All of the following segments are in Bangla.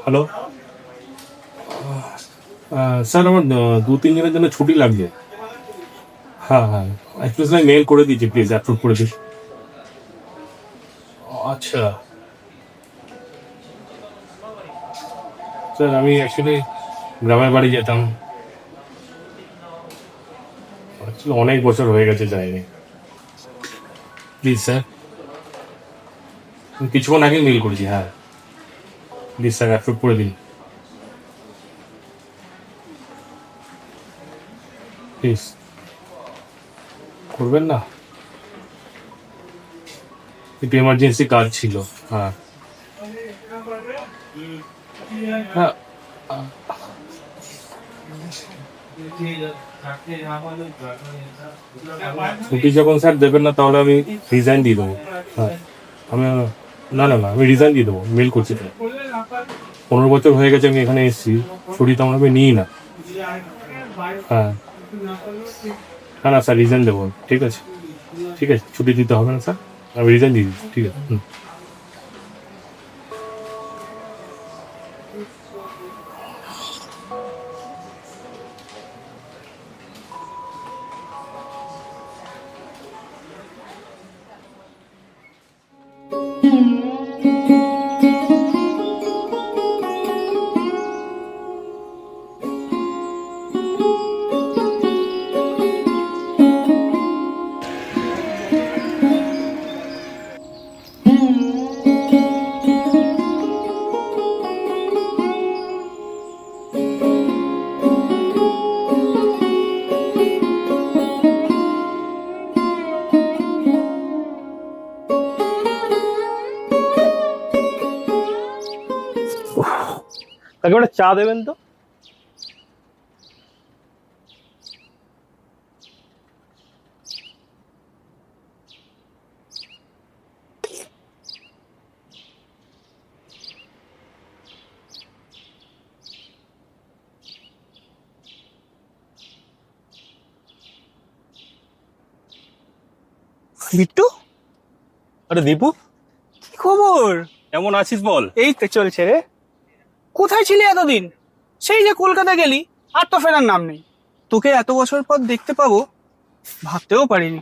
হ্যালো স্যার, আমার 2-3 দিনের জন্য ছুটি লাগবে। হ্যাঁ হ্যাঁ, অ্যাকচুয়ালি আমি মেল করে দিয়েছি, প্লিজ অ্যাপ্রুভ করে দিন। আচ্ছা স্যার, আমি অ্যাকচুয়ালি গ্রামের বাড়ি যেতাম। অ্যাকচুয়ালি অনেক বছর হয়ে গেছে যাইনি। প্লিজ স্যার, আমি কিছুক্ষণ আগে মেল করেছি। হ্যাঁ প্লিজ স্যার, অ্যাপ্রুভ করে দিন প্লিজ। করবেন না? একটু এমার্জেন্সি কাজ ছিল। হ্যাঁ হ্যাঁ, ছুটি যখন স্যার দেবেন না তাহলে আমি রিজাইন দিয়ে দেবো। হ্যাঁ আমি, না না না, আমি রিজাইন দিয়ে দেবো, মেল করছি তো। 15 বছর হয়ে গেছে আমি এখানে এসেছি, ছুটি তেমন আমি নিই না। হ্যাঁ, না না স্যার, রিজাইন দেবো। ঠিক আছে ঠিক আছে, ছুটি দিতে হবে না স্যার, আমি রিজাইন দিয়ে দিচ্ছি। ঠিক আছে। তাকে একটা চা দেবেন তো। বিট্টু, আরে দীপু, কি খবর? কেমন আছিস বল? এই তো চলছে রে। কোথায় ছিলি এতদিন? সেই যে কলকাতা গেলি, আর তো ফেরার নাম নেই। তোকে এত বছর পর দেখতে পাবো ভাবতেও পারিনি।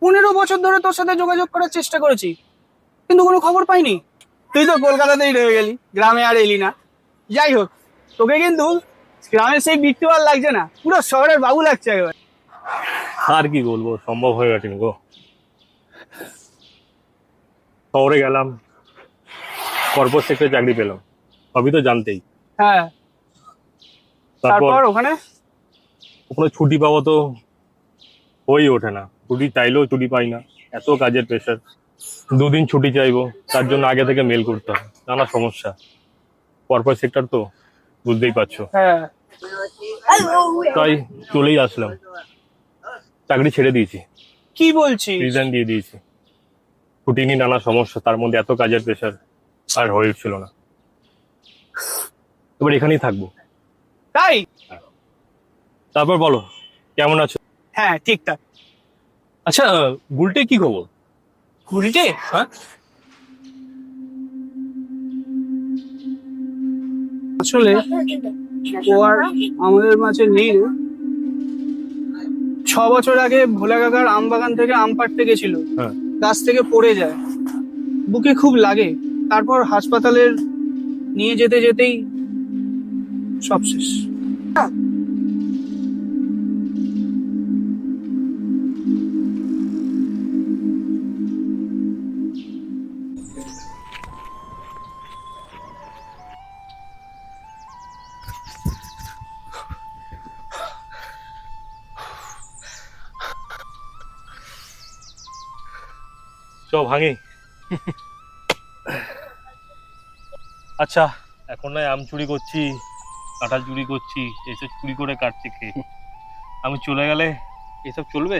15 বছর ধরে তোর সাথে যোগাযোগ করার চেষ্টা করেছি, কিন্তু কোনো খবর পাইনি। তুই তো কলকাতাতেই রয়ে গেলি, গ্রামে আর এলি না। যাই হোক, তোকে কিন্তু গ্রামের সেই বিট্টু আর লাগছে না, পুরো শহরের বাবু লাগছে এবার। আর কি বলবো, সম্ভব হয়ে গেছে গো। শহরে গেলাম, কর্পোরেট সেক্টরে চাকরি পেলাম, সবই তো জানতেই। হ্যাঁ, তারপর তারপর ওখানে ওখানে ছুটি পাওয়া তো হয়েই ওঠে না, ছুটি চাইলেও ছুটি পাই না, এত কাজের প্রেশার। 2 দিন ছুটি চাইবো, তার জন্য আগে থেকে মেল করতে হয়, নানা সমস্যা। কর্পোরেট সেক্টর তো বুঝতেই পারছো। হ্যাঁ, তাই চলেই আসলাম, চাকরি ছেড়ে দিয়েছি, কি বলছিস? রিজাইন দিয়ে দিয়েছি। ছুটি নিয়ে নানা সমস্যা, তার মধ্যে এত কাজের প্রেশার, আর হয়ে উঠছিল না। এবার এখানেই থাকবো। তাই? তারপর বলো, কেমন আছো? হ্যাঁ, ঠিকঠাক। আচ্ছা, বুলটে কি খবর? উল্টে হ্যাঁ, আসলে ও আর আমাদের মাঝে নেই রে। 6 বছর আগে ভোলা কাকার আম বাগান থেকে আম পাড়তে গেছিল, হ্যাঁ। গাছ থেকে পড়ে যায়, বুকে খুব লাগে। তারপর হাসপাতালের নিয়ে যেতে যেতেই সব শেষ। চ ভাঙি। আচ্ছা, এখন নয় আম চুরি করছি, কাঁঠাল চুরি করছি, এসব চুরি করে কাটছে কে? আমি চলে গেলে এসব চলবে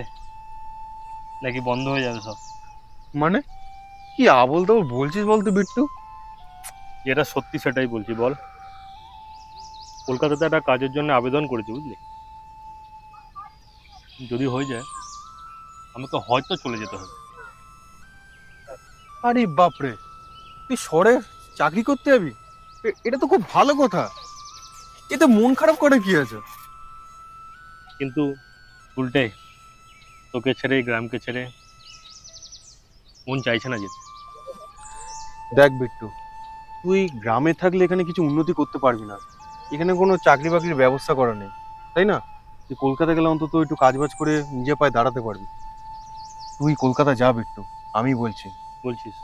নাকি বন্ধ হয়ে যাবে সব? মানে কি আবল তাবল বলছিস বলতো বিট্টু? যেটা সত্যি সেটাই বলছি, বল। কলকাতাতে একটা কাজের জন্য আবেদন করেছি, বুঝলি? যদি হয়ে যায় আমাকে হয়তো চলে যেতে হবে। আরে বাপরে, তুই শহরে চাকরি করতে যাবি? এটা তো খুব ভালো কথা। এতে মন খারাপ করে কি আছে? কিন্তু উল্টে তোকে ছেড়ে, গ্রামকে ছেড়ে মন চাইছে না যেতে। দেখ বিট্টু, তুই গ্রামে থাকলে এখানে কিছু উন্নতি করতে পারবি না। এখানে কোনো চাকরি বাকরির ব্যবস্থা করা নেই, তাই না? তুই কলকাতা গেলে অন্তত একটু কাজবাজ করে নিজে পায়ে দাঁড়াতে পারবি। তুই কলকাতা যা বিট্টু, আমি বলছি, বলছিস,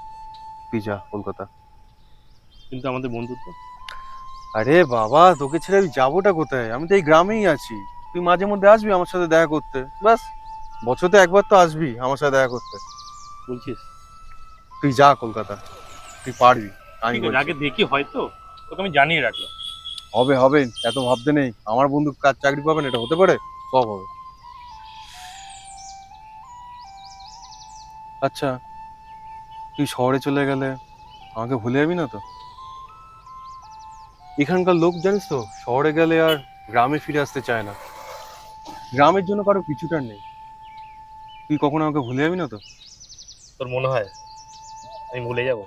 তুই যা কলকাতা। কিন্তু আমাদের বন্ধুত্ব। আরে বাবা, তোকে ছেড়ে আমি যাবোটা কোথায়? আমি তো এই গ্রামেই আছি। তুই মাঝে মধ্যে আসবি আমার সাথে দেখা করতে, ব্যাস। বছরে একবার তো আসবি আমার সাথে দেখা করতে। বলছিস তুই যা কলকাতা, তুই পারবি, আমি ঠিক আছে, বলছি। আগে দেখি, হয়তো তোকে আমি জানিয়ে রাখলাম। হবে হবে, এত ভাবতে নেই। আমার বন্ধু কাজ চাকরি পাবেন এটা হতে পারে? সব হবে। আচ্ছা, তুই শহরে চলে গেলে আমাকে ভুলে যাবি না তো? এখানকার লোক জানিস তো, শহরে গেলে আর গ্রামে ফিরে আসতে চায় না। গ্রামের জন্য কারো পিছুটার নেই। তুই কখনো আমাকে ভুলে যাবি না তো? তোর মনে হয় আমি ভুলে যাব?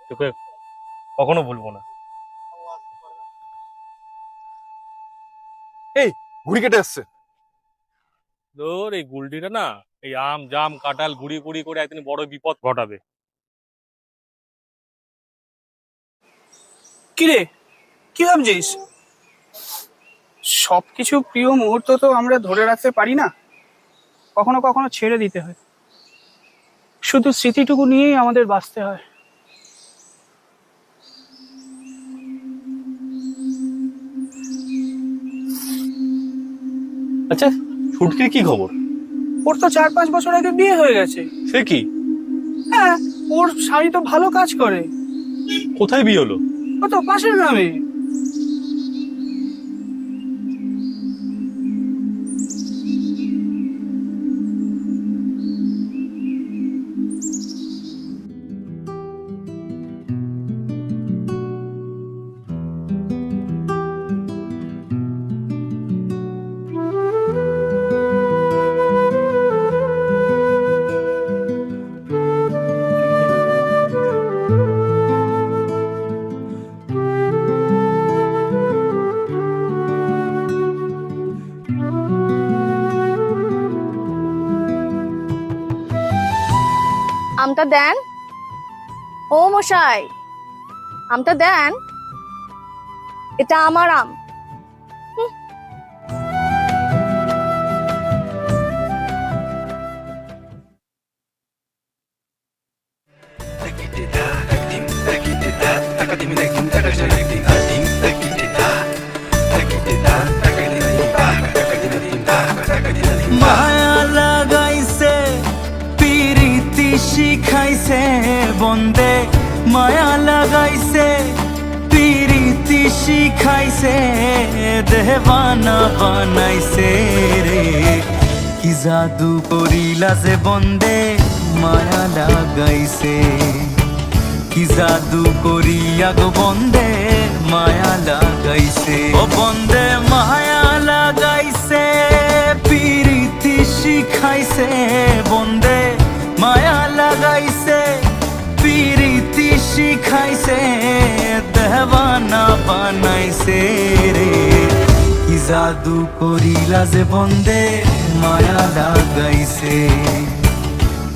তোকে কখনো ভুলবো না। এই, ঘুড়ি কেটে আসছে। তোর এই গুলটিটা না, এই আম জাম কাঁঠাল গুড়ি গুড়ি করে একদিন বড় বিপদ ঘটাবে। কিরে, কি ভাবছিস? সবকিছু প্রিয় মুহূর্ত তো আমরা ধরে রাখতে পারি না, কখনো কখনো ছেড়ে দিতে হয়। শুধু স্মৃতিটুকু নিয়েই আমাদের বাঁচতে হয়। আচ্ছা, ছুটকির কি খবর? ওর তো 4-5 বছর আগে বিয়ে হয়ে গেছে। সে কি? হ্যাঁ, ওর স্বামী তো ভালো কাজ করে। কোথায় বিয়ে হলো? ও তো পাশের গ্রামে। আমটা দেন। ও মশাই, আমটা দেন, এটা আমার আম। মায়া লাগাইছে পিরিতি শিখাইছে বন্দে, মায়া লাগাইছে পিরিতি শিখাইছে দেবানা বানাইছে রে। কি জাদু করিলা যে বন্দে মায়া লাগাইছে, কি জাদু করিয়া গো বন্দে মায়া লাগাইছে। ও বন্দে মায়া লাগাইছে পিরিতি শিখাইছে বন্দে, মায়া লাগাইছে পিরিতি শিখাইছে দেবানা বানাইছে রে। কি জাদু করিলা যে বন্দে মায়া লাগাইছে,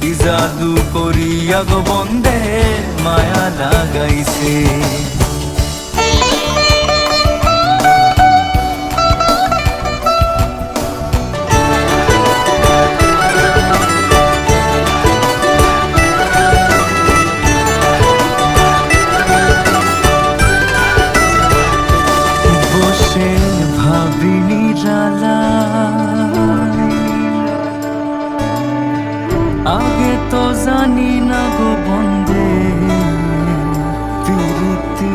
কি জাদু করিয়া গো বন্দে মায়া লাগাইছে। বসে ভাবিনি রালা, আগে তো জানি না গো বন্দে পিরিতি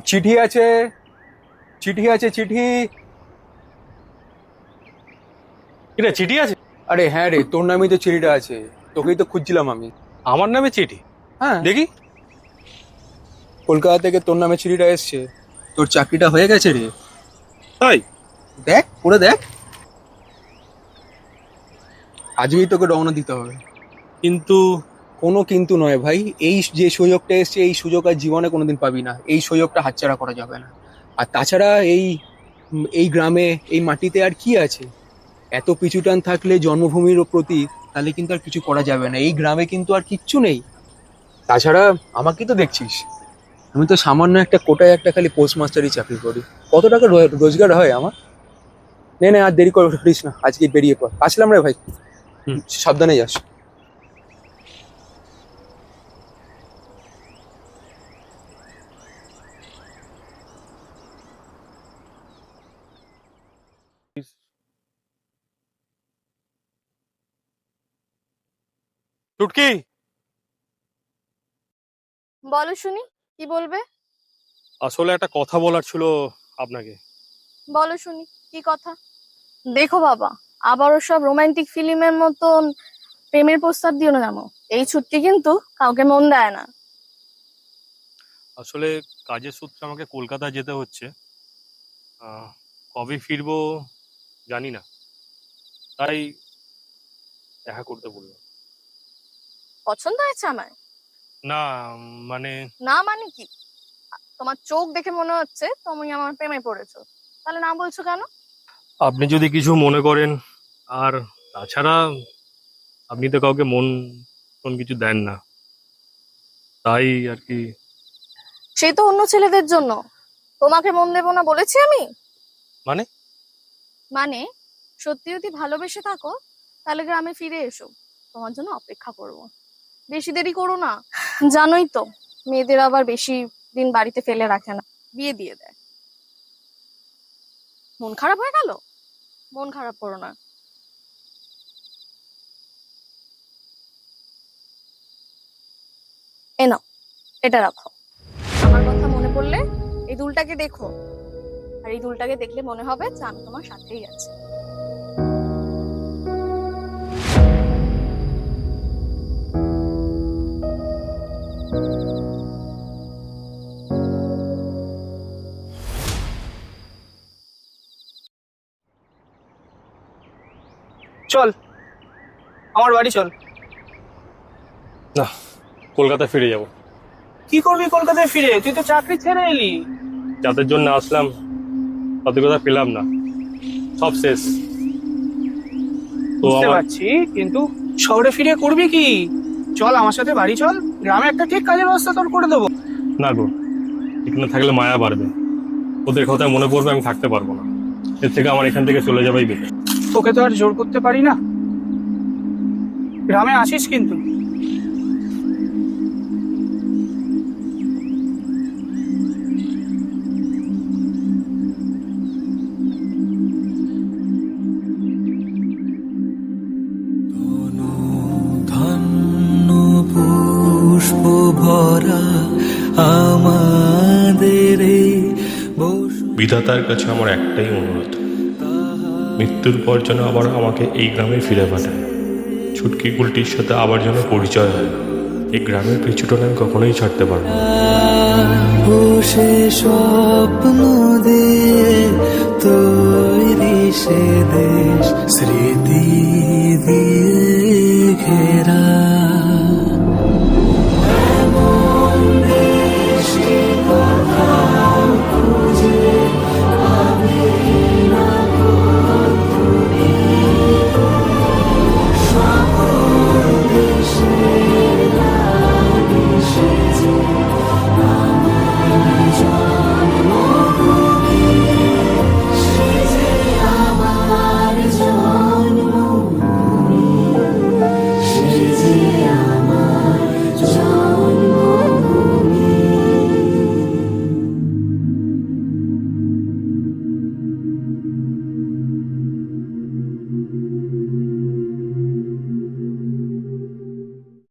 চিঠি আছে, চিঠি আছে, চিঠি। এটা চিঠি আছে? আরে হ্যাঁ রে, তোর নামেই তো চিঠিটা আছে, তোকেই তো খুঁজছিলাম আমি। আমার নামে চিঠি? হ্যাঁ, দেখি। কলকাতা থেকে তোর নামে চিঠিটা এসছে, তোর চাকরিটা হয়ে গেছে রে। তাই? দেখ, পড়ে দেখ। আজকেই তোকে রওনা দিতে হবে। কিন্তু কোনো কিন্তু নয় ভাই, এই যে সুযোগটা এসছে এই সুযোগ আর জীবনে কোনোদিন পাবি না। এই সুযোগটা হাতছাড়া করা যাবে না। আর তাছাড়া এই গ্রামে এই মাটিতে আর কি আছে? এত পিছুটান থাকলে জন্মভূমির প্রতি, তাহলে কিন্তু আর কিছু করা যাবে না। এই গ্রামে কিন্তু আর কিচ্ছু নেই। তাছাড়া আমাকেই তো দেখছিস, আমি তো সামান্য একটা কোটায় একটা খালি পোস্ট মাস্টারই চাকরি করি। কত টাকা রোজগার হয় আমার? নে নে, আর দেরি করিস না, আজকে বেরিয়ে পড়। আসলাম রে ভাই। সাবধানে যাস। চুটকি, বলো শুনি, কি বলবে? আসলে একটা কথা বলার ছিল আপনাকে। বলো শুনি, কি কথা? দেখো বাবা, আবারও সব রোমান্টিক ফিল্মের মতন প্রেমের প্রস্তাব দিও না জানো। এই ছুটি কিন্তু কাউকে মন দেয় না। আসলে কাজের সূত্রে আমাকে কলকাতা যেতে হচ্ছে। কবে ফিরবো জানি না, তাই দেখা করতে বললাম। পছন্দ হয়েছে আমার? না মানে, না মানে কি? তোমার চোখ দেখে মনে হচ্ছে তুমি আমার প্রেমে পড়েছো, তাহলে না বলছো কেন? আপনি যদি কিছু মনে করেন, আর তাছাড়া আপনি তো কাউকে মন কিছু দেন না, তাই আর কি। সে তো অন্য ছেলেদের জন্য, তোমাকে মন দেবো না বলেছি আমি? মানে? মানে সত্যি যদি ভালোবেসে থাকো তাহলে গ্রামে ফিরে এসো, তোমার জন্য অপেক্ষা করব। বেশি দেরি করো না, জানোই তো মেয়েদের আবার বেশি দিন বাড়িতে ফেলে রাখে না, বিয়ে দিয়ে দেয়। মন খারাপ হয়ে গেল? মন খারাপ করো না। এ নাও, এটা রাখো। আমার কথা মনে পড়লে এই দুলটাকে দেখো, আর এই দুলটাকে দেখলে মনে হবে যে আমি তোমার সাথেই আছি। চল আমার বাড়ি চল। না, কলকাতা ফিরে যাব। কি করবি কলকাতায় ফিরে? তুই তো চাকরি ছেড়ে এলি। যাদের জন্য আসলাম তাদের কথা পেলাম না, সব শেষ। তো বুঝতে আমার পারছি, কিন্তু শহরে ফিরে করবি কি? চল আমার সাথে বাড়ি চল, গ্রামে একটা ঠিক কাজের ব্যবস্থা তোর করে দেবো। না গো, এখানে থাকলে মায়া বাড়বে, ওদের কথা মনে পড়বে, আমি থাকতে পারবো না। এর থেকে আমার এখান থেকে চলে যাবাই বেটার। তোকে তো আর জোর করতে পারি না, গ্রামে আসিস কিন্তু। ধন্য পুষ্প ভরা আমাদের এই বিধাতার কাছে আমার একটাই অনুরোধ, মৃত্যুর পর যেন আবার আমাকে এই গ্রামে ফিরে পাঠায়। ছুটকি গুলটির সাথে আবার যেন পরিচয় হয়। এই গ্রামের পিছুটা আমি কখনোই ছাড়তে পারবো না। বসে স্বপ্ন